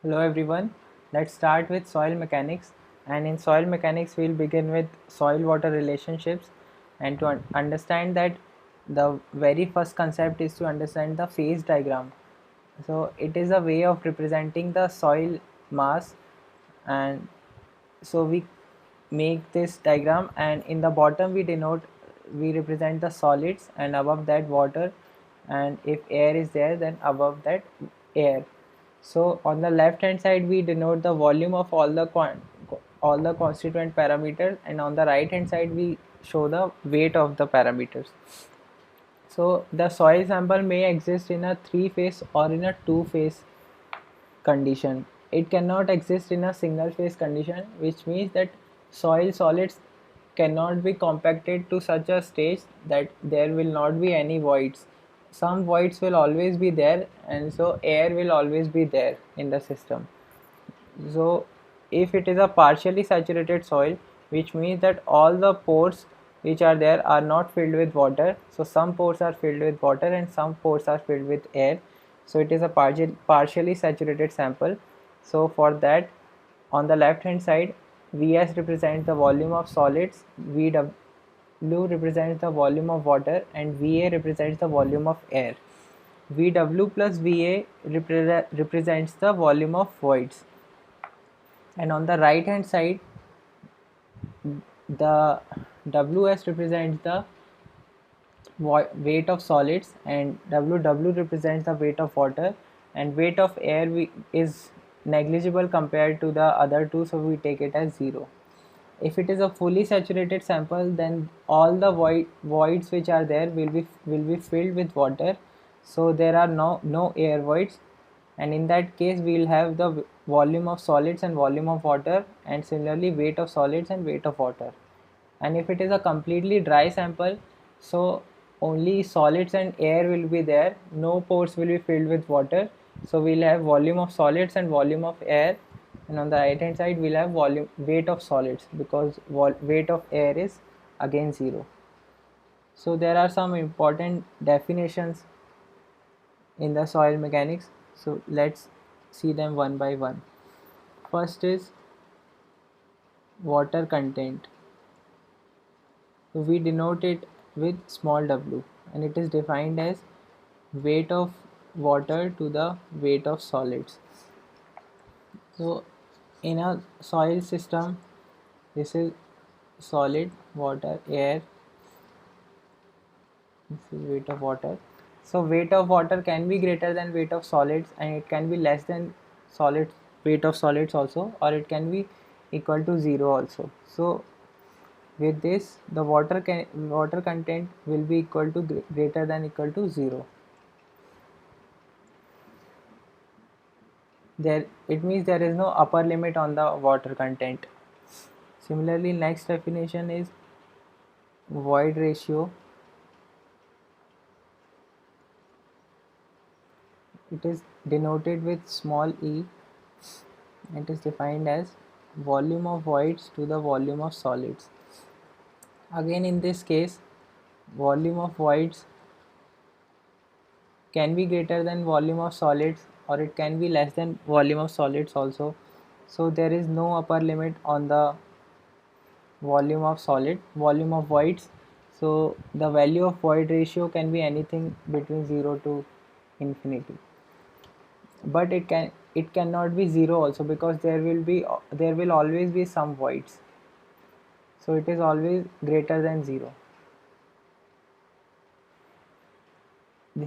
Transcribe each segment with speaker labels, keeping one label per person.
Speaker 1: Hello everyone, let's start with soil mechanics, and in soil mechanics we'll begin with soil water relationships. And to understand that, the very first concept is to understand the phase diagram. So it is a way of representing the soil mass, and so we make this diagram, and in the bottom we represent the solids, and above that water, and if air is there then above that air. So on the left hand side we denote the volume of all the constituent parameters, and on the right hand side we show the weight of the parameters. So the soil sample may exist in a three phase or in a two phase condition. It cannot exist in a single phase condition, which means that soil solids cannot be compacted to such a stage that there will not be any voids. Some voids will always be there, and so air will always be there in the system. So if it is a partially saturated soil, which means that all the pores which are there are not filled with water. So some pores are filled with water and some pores are filled with air. So it is a partially saturated sample. So for that, on the left hand side, Vs represents the volume of solids, Vw represents the volume of water, and Va represents the volume of air. Vw plus Va represents the volume of voids. And on the right hand side, the Ws represents the weight of solids, and Ww represents the weight of water, and weight of air is negligible compared to the other two, so we take it as 0. If it is a fully saturated sample, then all the voids which are there will be filled with water, so there are no air voids, and in that case we will have the volume of solids and volume of water, and similarly weight of solids and weight of water. And if it is a completely dry sample, so only solids and air will be there, no pores will be filled with water, so we'll have volume of solids and volume of air. And on the right hand side we'll have volume weight of solids, because weight of air is again 0. So there are some important definitions in the soil mechanics, so let's see them one by one. First is water content. So we denote it with small w, and it is defined as weight of water to the weight of solids. So in a soil system, this is solid, water, air, this is weight of water. So weight of water can be greater than weight of solids, and it can be less than solid weight of solids also, or it can be equal to 0 also. So with this, the water content will be equal to greater than equal to 0. There, it means there is no upper limit on the water content. Similarly, next definition is void ratio. It is denoted with small e. It is defined as volume of voids to the volume of solids. Again, in this case, volume of voids can be greater than volume of solids, or it can be less than volume of solids also. So there is no upper limit on the volume of voids. So the value of void ratio can be anything between 0 to infinity, but it cannot be 0 also, because there will always be some voids, so it is always greater than 0.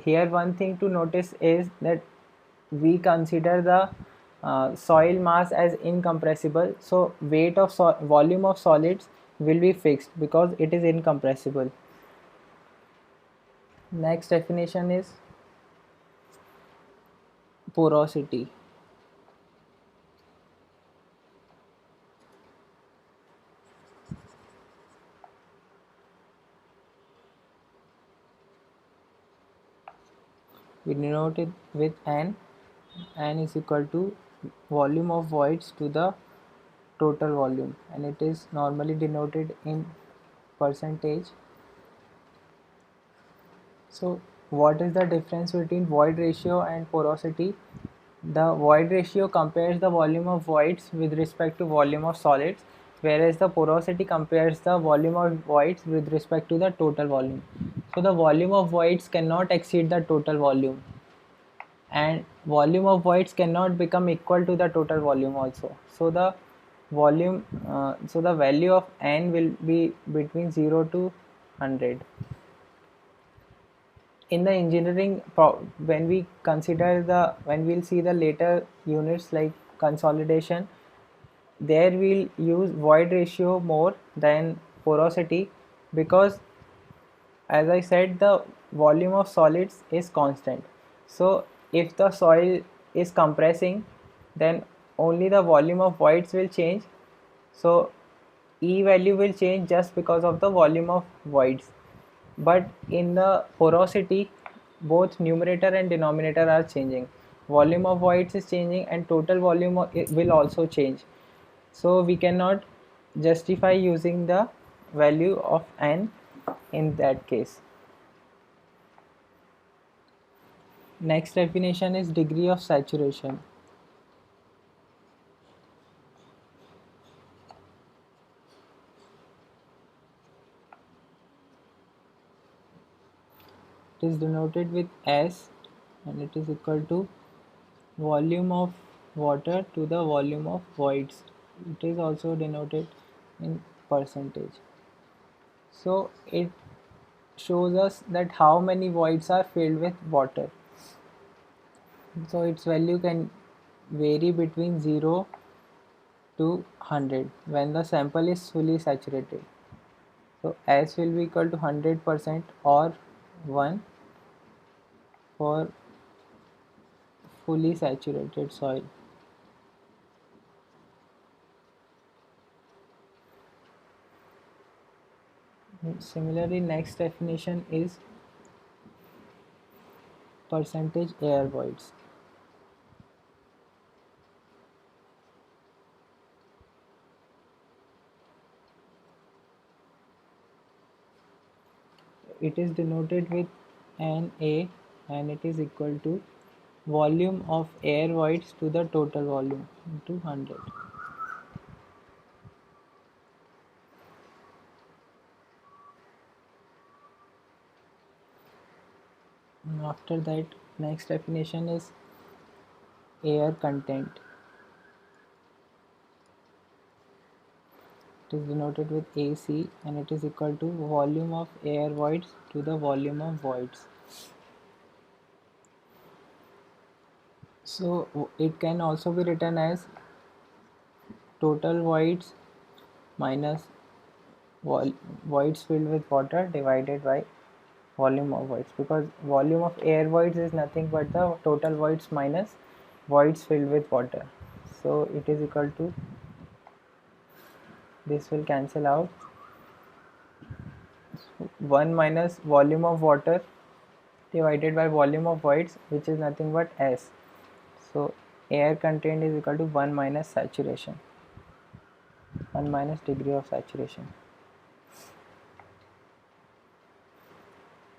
Speaker 1: Here one thing to notice is that we consider the soil mass as incompressible, so weight of volume of solids will be fixed because it is incompressible. Next definition is porosity. We denote it with n. N is equal to volume of voids to the total volume, and it is normally denoted in percentage. So what is the difference between void ratio and porosity? The void ratio compares the volume of voids with respect to volume of solids, whereas the porosity compares the volume of voids with respect to the total volume. So the volume of voids cannot exceed the total volume, and volume of voids cannot become equal to the total volume also. So the so the value of n will be between 0 to 100. In the engineering when we consider when we'll see the later units like consolidation, there we'll use void ratio more than porosity, because as I said, the volume of solids is constant. So if the soil is compressing, then only the volume of voids will change. So E value will change just because of the volume of voids. But in the porosity, both numerator and denominator are changing. Volume of voids is changing and total volume it will also change. So we cannot justify using the value of n in that case. Next definition is degree of saturation. It is denoted with S, and it is equal to volume of water to the volume of voids. It is also denoted in percentage. So it shows us that how many voids are filled with water. So its value can vary between 0 to 100 when the sample is fully saturated. So S will be equal to 100% or 1 for fully saturated soil. Similarly, next definition is percentage air voids. It is denoted with Na, and it is equal to volume of air voids to the total volume into 100. After that, next definition is air content. It is denoted with AC, and it is equal to volume of air voids to the volume of voids. So it can also be written as total voids minus voids filled with water divided by volume of voids, because volume of air voids is nothing but the total voids minus voids filled with water. So it is equal to, this will cancel out, 1 minus volume of water divided by volume of voids, which is nothing but S. So air content is equal to 1 minus saturation, 1 minus degree of saturation.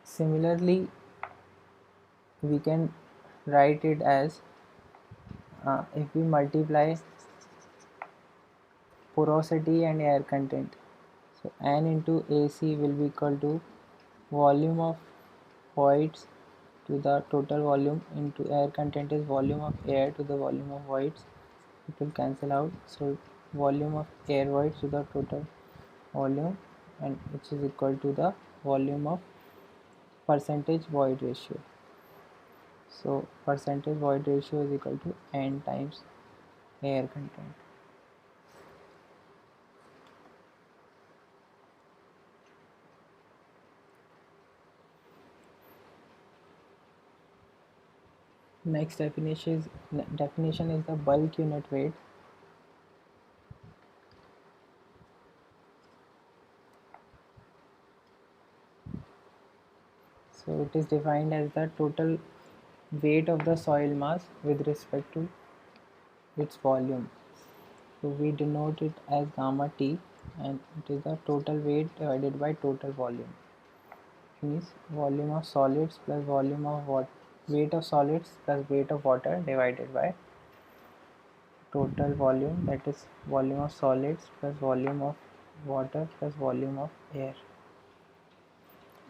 Speaker 1: Similarly, we can write it as if we multiply porosity and air content, so N into AC will be equal to volume of voids to the total volume into air content is volume of air to the volume of voids. It will cancel out, so volume of air voids to the total volume, and which is equal to the volume of percentage void ratio. So percentage void ratio is equal to N times air content. Next definition is the bulk unit weight. So it is defined as the total weight of the soil mass with respect to its volume. So we denote it as gamma T, and it is the total weight divided by total volume. Means volume of solids plus volume of weight of solids plus weight of water divided by total volume, that is volume of solids plus volume of water plus volume of air.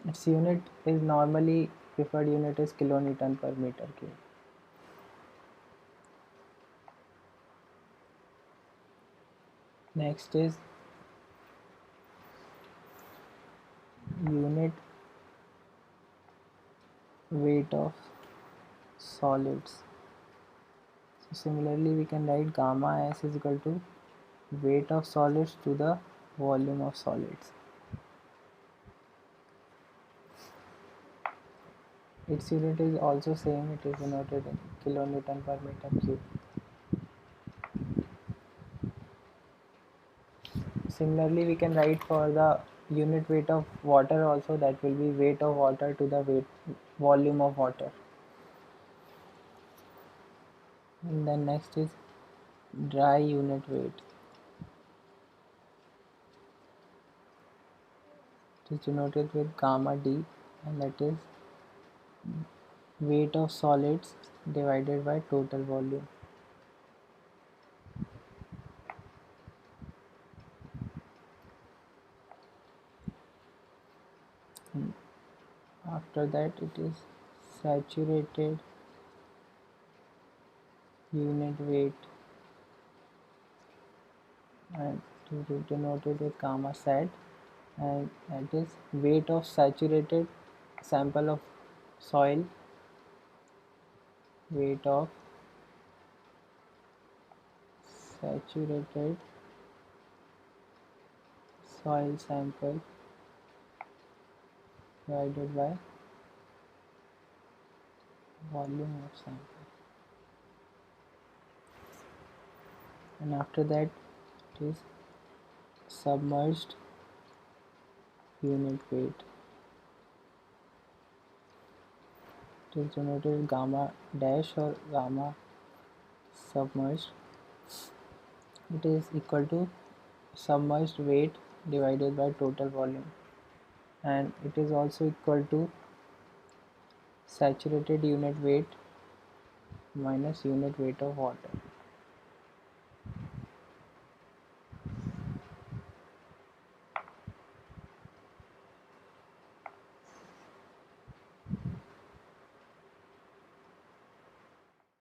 Speaker 1: Its unit is normally preferred unit is kilonewton per meter cube. Next is unit weight of solids. So similarly we can write gamma S is equal to weight of solids to the volume of solids. Its unit is also same, it is denoted in kilonewton per meter cube. Similarly we can write for the unit weight of water also, that will be weight of water to the volume of water. And then next is dry unit weight. It is denoted with gamma D, and that is weight of solids divided by total volume. And after that it is saturated unit weight, and it is denoted with gamma sat, and that is weight of saturated sample of soil, weight of saturated soil sample divided by volume of sample. And after that it is submerged unit weight. It is denoted with gamma dash or gamma submerged. It is equal to submerged weight divided by total volume, and it is also equal to saturated unit weight minus unit weight of water.